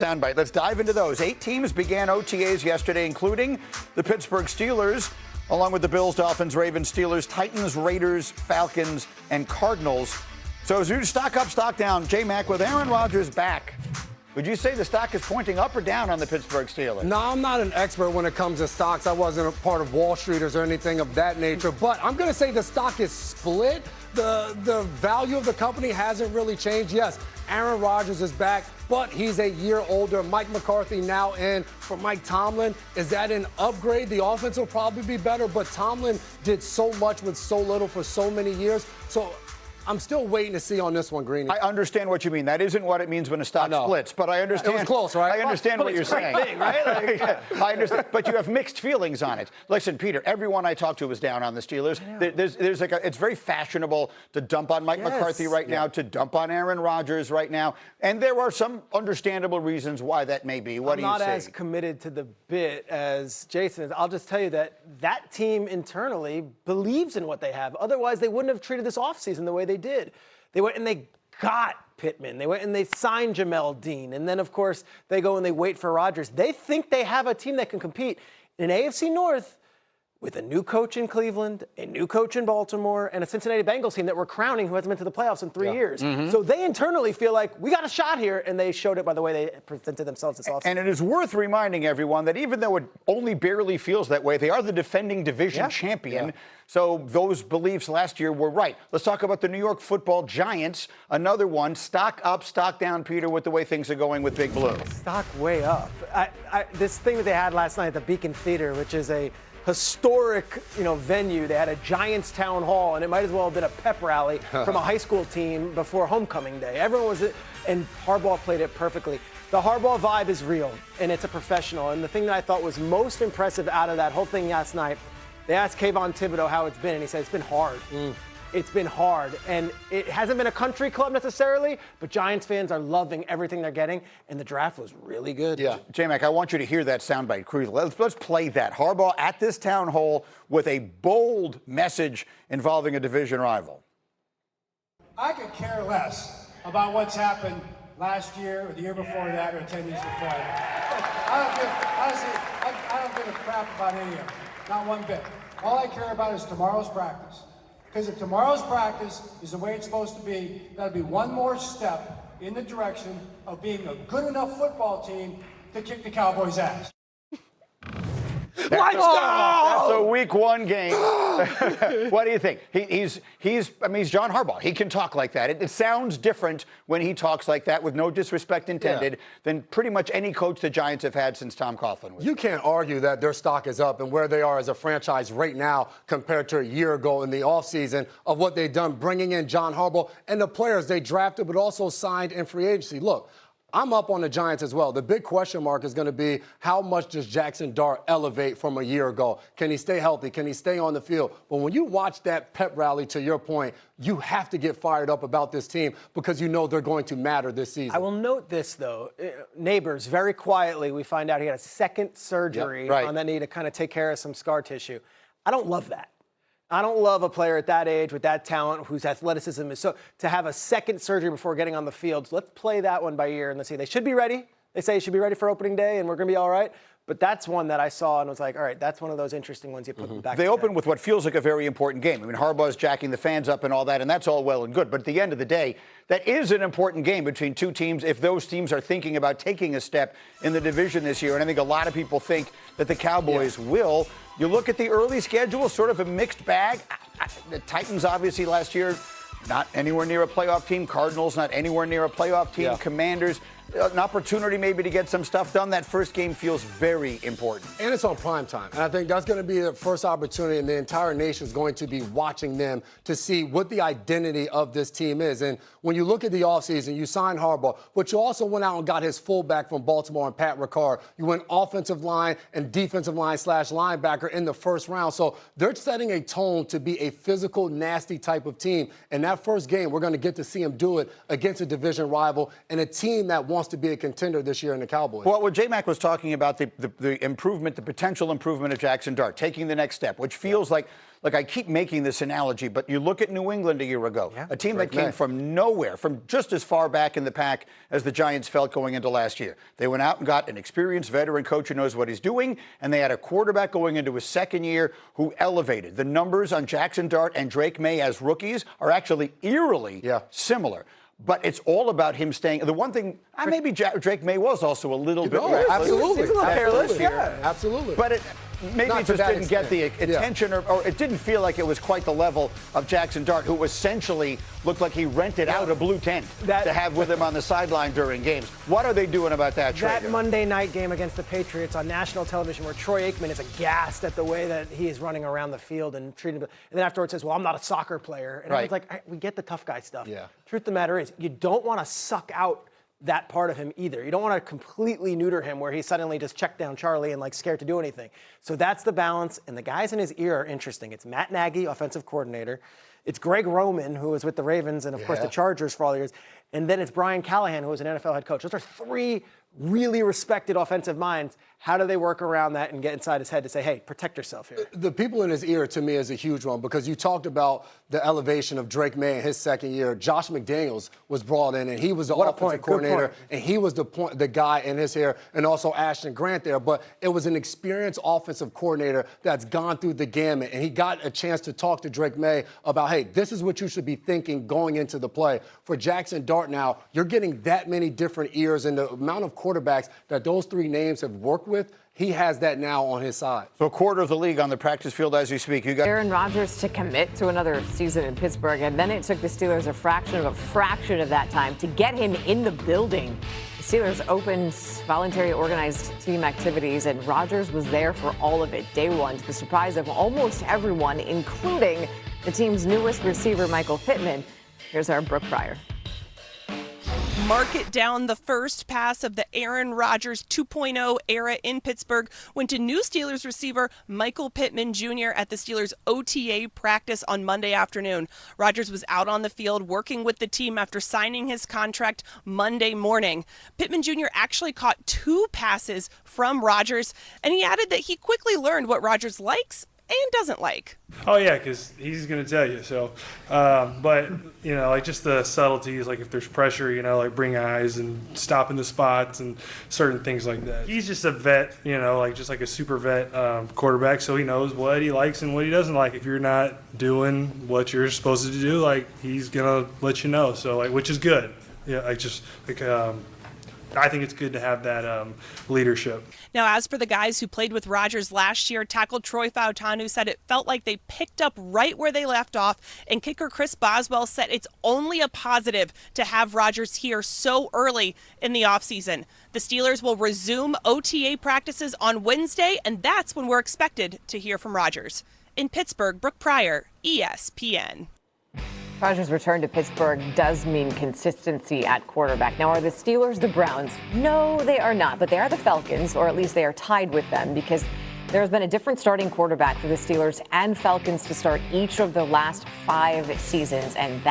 Soundbite. Let's dive into those. 8 teams began OTAs yesterday, including the Pittsburgh Steelers, along with the Bills, Dolphins, Ravens, Steelers, Titans, Raiders, Falcons, and Cardinals. So as you stock up, stock down, J-Mac, with Aaron Rodgers back, would you say the stock is pointing up or down on the Pittsburgh Steelers? No, I'm not an expert when it comes to stocks. I wasn't a part of Wall Streeters or anything of that nature. But I'm going to say the stock is split. The value of the company hasn't really changed. Yes, Aaron Rodgers is back, but he's a year older. Mike McCarthy now in for Mike Tomlin. Is that an upgrade? The offense will probably be better, but Tomlin did so much with so little for so many years. So I'm still waiting to see on this one, Greeny. I understand what you mean. That isn't what it means when a stock splits, but I understand. It was close, right? I understand what you're saying. Thing, right? I understand, but you have mixed feelings on it. Listen, Peter, everyone I talk to was down on the Steelers. There's like it's very fashionable to dump on Mike McCarthy right now, to dump on Aaron Rodgers right now, and there are some understandable reasons why that may be. What do you say? I'm not as committed to the bit as Jason is. I'll just tell you that team internally believes in what they have. Otherwise, they wouldn't have treated this offseason the way they did. They went and they got Pittman. They went and they signed Jamel Dean. And then, of course, they go and they wait for Rodgers. They think they have a team that can compete in AFC North with a new coach in Cleveland, a new coach in Baltimore, and a Cincinnati Bengals team that we're crowning who hasn't been to the playoffs in 3 years. So they internally feel like we got a shot here, and they showed it by the way they presented themselves this offseason. And it is worth reminding everyone that even though it only barely feels that way, they are the defending division champion. Yeah. So those beliefs last year were right. Let's talk about the New York Football Giants. Another one, stock up, stock down, Peter, with the way things are going with Big Blue. Stock way up. This thing that they had last night at the Beacon Theater, which is a historic, venue. They had a Giants town hall, and it might as well have been a pep rally from a high school team before homecoming day. Everyone was, and Harbaugh played it perfectly. The Harbaugh vibe is real, and it's a professional. And the thing that I thought was most impressive out of that whole thing last night, they asked Kayvon Thibodeau how it's been, and he said it's been hard. It's been hard, and it hasn't been a country club necessarily, but Giants fans are loving everything they're getting, and the draft was really good. Yeah, J-Mac, I want you to hear that soundbite. Let's play that. Harbaugh at this town hall with a bold message involving a division rival. I could care less about what's happened last year or the year before that or 10 years before that. I don't give a crap about any of it, not one bit. All I care about is tomorrow's practice. Because if tomorrow's practice is the way it's supposed to be, that'll be one more step in the direction of being a good enough football team to kick the Cowboys' ass. Let's go! That's a week 1 game. What do you think? He's John Harbaugh. He can talk like that. It sounds different when he talks like that, with no disrespect intended, than pretty much any coach the Giants have had since Tom Coughlin was. You can't argue that their stock is up and where they are as a franchise right now compared to a year ago in the offseason of what they've done, bringing in John Harbaugh and the players they drafted but also signed in free agency. Look, I'm up on the Giants as well. The big question mark is going to be, how much does Jackson Dart elevate from a year ago? Can he stay healthy? Can he stay on the field? But when you watch that pep rally, to your point, you have to get fired up about this team because you know they're going to matter this season. I will note this, though. Neighbors, very quietly, we find out he had a second surgery on that knee to kind of take care of some scar tissue. I don't love that. I don't love a player at that age with that talent whose athleticism is so to have a second surgery before getting on the field. So let's play that one by ear and let's see. They should be ready. They say he should be ready for opening day and we're going to be all right. But that's one that I saw and was like, all right, that's one of those interesting ones you put back. They open with what feels like a very important game. I mean, Harbaugh's jacking the fans up and all that, and that's all well and good. But at the end of the day, that is an important game between two teams if those teams are thinking about taking a step in the division this year. And I think a lot of people think that the Cowboys will. You look at the early schedule, sort of a mixed bag. The Titans, obviously, last year, not anywhere near a playoff team. Cardinals, not anywhere near a playoff team. Commanders, an opportunity maybe to get some stuff done. That first game feels very important. And it's on prime time. And I think that's going to be the first opportunity, and the entire nation is going to be watching them to see what the identity of this team is. And when you look at the offseason, you signed Harbaugh, but you also went out and got his fullback from Baltimore and Pat Ricard. You went offensive line and defensive line / linebacker in the first round. So they're setting a tone to be a physical, nasty type of team. And that first game, we're going to get to see him do it against a division rival and a team that won wants to be a contender this year in the Cowboys. Well, what J-Mac was talking about, the improvement, the potential improvement of Jackson Dart, taking the next step, which feels like I keep making this analogy, but you look at New England a year ago, a team that came from nowhere, from just as far back in the pack as the Giants felt going into last year. They went out and got an experienced veteran coach who knows what he's doing, and they had a quarterback going into his second year who elevated. The numbers on Jackson Dart and Drake May as rookies are actually eerily similar. But it's all about him staying. The one thing, maybe Drake May was also a little bit reckless. Absolutely. He's a little careless, Absolutely. But maybe it just didn't get the attention, or it didn't feel like it was quite the level of Jackson Dart, who essentially looked like he rented out a blue tent to have with him on the sideline during games. What are they doing about that, Schrager? That Monday night game against the Patriots on national television, where Troy Aikman is aghast at the way that he is running around the field and treating, and then afterwards says, "Well, I'm not a soccer player," and I was like, "We get the tough guy stuff." Truth of the matter is, you don't want to suck out that part of him either. You don't want to completely neuter him where he suddenly just checked down Charlie and scared to do anything. So that's the balance. And the guys in his ear are interesting. It's Matt Nagy, offensive coordinator. It's Greg Roman, who was with the Ravens and, of course, the Chargers for all the years. And then it's Brian Callahan, who was an NFL head coach. Those are three really respected offensive minds. How do they work around that and get inside his head to say, hey, protect yourself here? The people in his ear, to me, is a huge one, because you talked about the elevation of Drake May in his second year. Josh McDaniels was brought in, and he was the offensive coordinator, and he was the guy in his ear, and also Ashton Grant there. But it was an experienced offensive coordinator that's gone through the gamut, and he got a chance to talk to Drake May about, hey, this is what you should be thinking going into the play. For Jackson Dart now, you're getting that many different ears, and the amount of quarterbacks that those three names have worked with, he has that now on his side. So a quarter of the league on the practice field as you speak. You got Aaron Rodgers to commit to another season in Pittsburgh, and then it took the Steelers a fraction of that time to get him in the building. The Steelers opened voluntary organized team activities, and Rodgers was there for all of it, day one, to the surprise of almost everyone, including the team's newest receiver, Michael Pittman. Here's our Brooke Pryor. Mark it down, the first pass of the Aaron Rodgers 2.0 era in Pittsburgh went to new Steelers receiver Michael Pittman Jr. at the Steelers OTA practice on Monday afternoon. Rodgers was out on the field working with the team after signing his contract Monday morning. Pittman Jr. actually caught two passes from Rodgers, and he added that he quickly learned what Rodgers likes and doesn't like. Oh yeah, because he's going to tell you. So, but just the subtleties, like if there's pressure, bring eyes and stopping the spots and certain things like that. He's just a vet, just like a super vet quarterback. So he knows what he likes and what he doesn't like. If you're not doing what you're supposed to do, he's gonna let you know. So which is good. Yeah, I think it's good to have that leadership. Now, as for the guys who played with Rodgers last year, tackle Troy Fautanu said it felt like they picked up right where they left off, and kicker Chris Boswell said it's only a positive to have Rodgers here so early in the offseason. The Steelers will resume OTA practices on Wednesday, and that's when we're expected to hear from Rodgers. In Pittsburgh, Brooke Pryor, ESPN. Rodgers' return to Pittsburgh does mean consistency at quarterback. Now, are the Steelers the Browns? No, they are not, but they are the Falcons, or at least they are tied with them, because there's been a different starting quarterback for the Steelers and Falcons to start each of the last 5 seasons, and that